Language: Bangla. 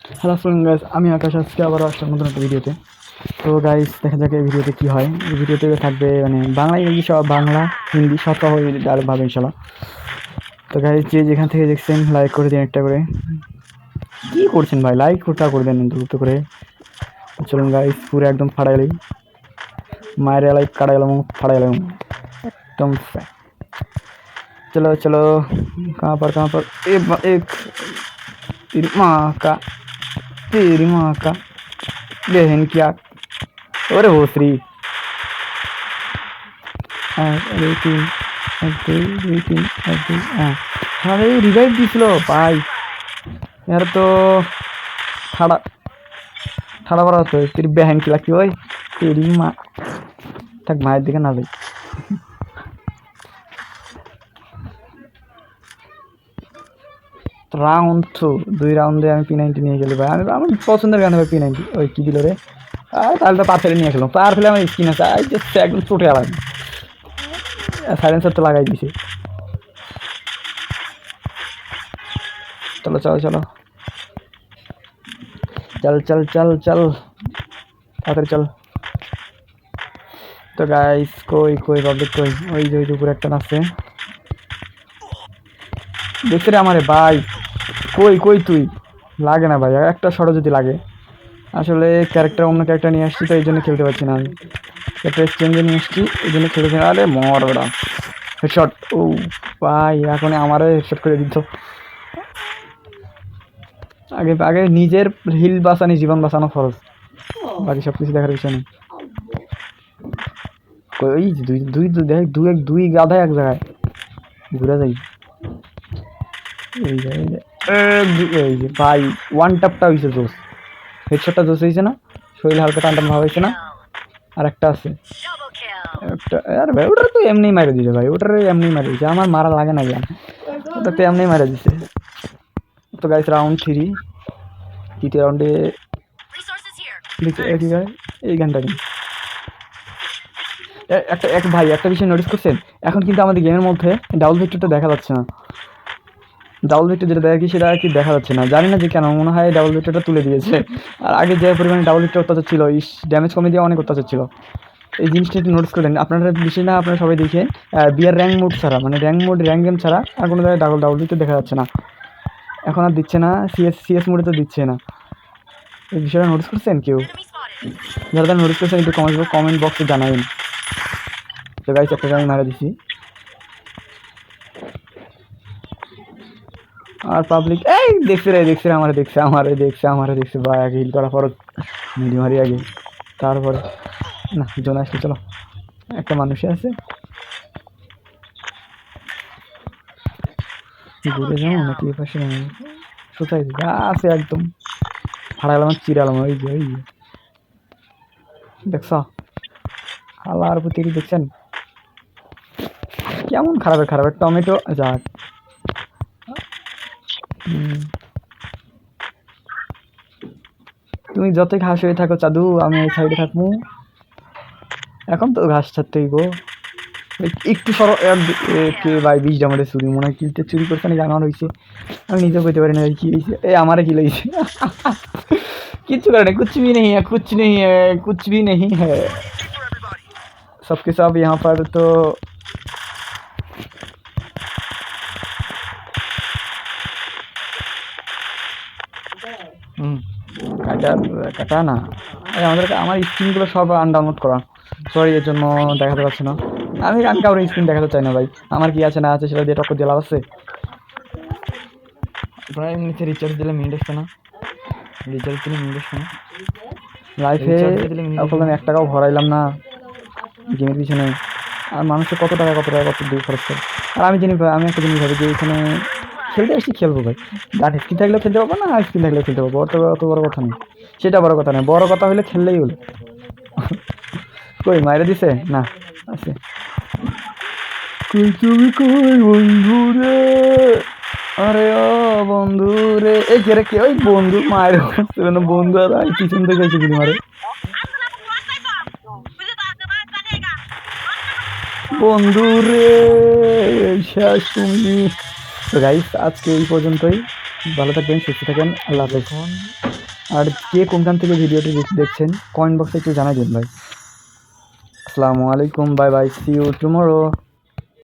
হ্যালো আসসালামু গাইস, আমি আকাশ আজকে আবার আসলাম নতুন একটা ভিডিওতে। তো গাইস দেখা যাক এই ভিডিওতে কী হয়। এই ভিডিওতে থাকবে মানে বাংলা ইংরেজি সব, বাংলা হিন্দি সব সহ আর ভাবে ইনশাল্লাহ। তো গাইস যে যেখান থেকে দেখছেন লাইক করে দিন একটা করে। কী করছেন ভাই, লাইক ওটা করে দেন দ্রুত করে। চলুন গাইস পুরো একদম ফাড়াইলাই, মায়ের লাইক কাটাইলাম ফাড়াইলাম एकदम से। चलो चलो, कहाँ पर एक तेरी माँ का, तेरी माँ का बहन क्या। अरे भोसरी তিন এক দুই তিন এক দুই। হ্যাঁ রিভাইভ দিছিল ভাই, यार তো ঠাড়া ঠাড়া করা হতো। তেরি বেহেন কি লাগতি ওই, তেরি মা। থাক মায়ের দিকে না যাই। রাউন্ড টু, 2 রাউন্ডে আমি P90 নিয়ে গেলি ভাই। আমি আমার পছন্দের গান ভাই P90। ওই কী দিল রে, তাহলে তো পার ফেলে নিয়ে আসলাম। পার ফেলে আমার স্কিন আছে একদম চোটে আলাম। সাইলেন্সার তো লাগাই দিছে। চলো চলো চলো, চল চল চল চল তাড়াতাড়ি চল। তো গাইস কই কই পাবলিক কই, ওই যে ওই উপরে একটা নাচছে দেখতে রে আমারে ভাই। কই কই তুই, লাগে না ভাই একটা শট যদি লাগে। আসলে ক্যারেক্টার অন্য ক্যারেক্টার নিয়ে আসছি তো এই জন্য খেলতে পারছি না। আমি একটা এক্সচেঞ্জে নিয়ে আসছি এই জন্য খেলতে। আরে মর ওরা হেডশট। ও ভাই এখন আমারও হেডশট করে দিত। আগে আগে নিজের হিল বাঁচানি, জীবন বাঁচানো ফরজ, বাকি সব কিছু দেখার বিষয় নেই। ওই দুই দুই দেখ দুই গাধা এক জায়গায় ঘুরে যাই। এই যে ভাই ওয়ান টাপটা হয়েছে জোস, হেডশটটা জোস হয়েছে না, শরীর হালকা টান টান ভাব হয়েছে না। আর একটা আছে একটা, আরে ভাই ওটার তো এমনি মারে দিছে ভাই, ওটার এমনি মারে দিছে, আমার মারা লাগে না জ্ঞান, ওটা তো এমনি মারে দিছে। তো গাইস রাউন্ড 3, তৃতীয় রাউন্ডে কি হয় এই গানটা নিয়ে একটা ভাই একটা বিষয় নোটিস করছেন, এখন কিন্তু আমাদের গেমের মধ্যে ডাবল ভিক্টরটা দেখা যাচ্ছে না। ডাবল ভিক্টর যেটা দেখি সেটা আর কি দেখা যাচ্ছে না, জানি না যে কেন, মনে হয় ডাবল ভিক্টরটা তুলে দিয়েছে। আর আগে যে পরিমাণে ডাবল ভিক্টর অত্যাচার ছিল, ড্যামেজ কমে দিয়ে অনেক অত্যাচার ছিল। এই জিনিসটা একটু নোটিস করেন আপনারা, বেশি না আপনারা সবাই দেখে। বিয়ার র্যাঙ্ক মোড ছাড়া, মানে র্যাঙ্ক গেম ছাড়া আর কোনো জায়গায় ডাবল ভিক্টর দেখা যাচ্ছে না, এখন আর দিচ্ছে না। সিএস মোডে তো দিচ্ছে না। এই বিষয়টা নোটিস করছেন কেউ? যারা নোটিস করছেন একটু কমেন্ট বক্সে জানাবেন। তো গাইস একটা আমি মারা দিছি। আর পাবলিক এই দেখছে আমারে ভাই, আগে হিল করা ফরজ, মিডি মারি আগে, তারপরে না জন আসলে। চলো একটা মানুষই আছে, ঘুরে যাবো নাকি এ পাশে সোচাই আছে একদম ফাড়ালাম চিরালাম। ওই যে দেখছ আল্লাহর প্রতি দেখছেন কেমন খারাপের টমেটো যাক। তুমি যতই ঘাস হয়ে থাকো চাদু, আমি এই সাইডে থাকবো। এখন তো ঘাস ছাড়তেই গো, একটু সর। কে ভাই 20 ডামারে চুরি, মনে হয় কিলতে চুরি করছে নাকি আমার হয়েছে, আমি নিজেও করতে পারি না কি হয়েছে। আমারে কি লাগছে কিচ্ছু করে না, कुछ भी नहीं है, कुछ भी नहीं है, सबके सब यहाँ पर। तो কাটা না, আমার স্ক্রিনগুলো সব আনডাউনলোড করা, সরি এর জন্য দেখাতে পারছি না। আমি কাউরে স্ক্রিন দেখাতে চাই না ভাই, আমার কি আছে না আছে সেটা দিয়ে টক্কর দিয়ে লাভ আছে। আপনারা এমনিতে রিচার্জ দিলে মিনিট আসছে না, লাইফে বললাম 1 টাকাও ভরাইলাম না গেমের পিছনে। আর মানুষের কত টাকা কত দূর খরচ করে। আর আমি একটা জিনিস ভাবি যে এখানে খেলতে আসছি, খেলবো ভাই, গান স্ক্রিন থাকলেও খেলতে পারবো না, স্ক্রিন থাকলেও খেলতে পারবো, অত বড় কথা নেই। সেটা বড় কথা নয়, বড় কথা হলে খেললেই হলো। কই মাইরে দিছে না আছে, কই তুমি কই বন্ধু রে, আরে ও বন্ধু রে, এই কে রে, কে ওই বন্ধু মায়ের বন্ধু, আর পিছন থেকে এসে গুলি মারে বন্ধু রে, শেষ তুমি। তো গাইস আজকে এই পর্যন্তই, ভালো থাকবেন, সুস্থ থাকেন, আল্লাহ হাফেজ। আর কে কোনখান থেকে ভিডিওটি দেখছেন কমেন্ট বক্সে একটু জানাই দিন ভাই। আসসালামু আলাইকুম, bye bye, see you tomorrow.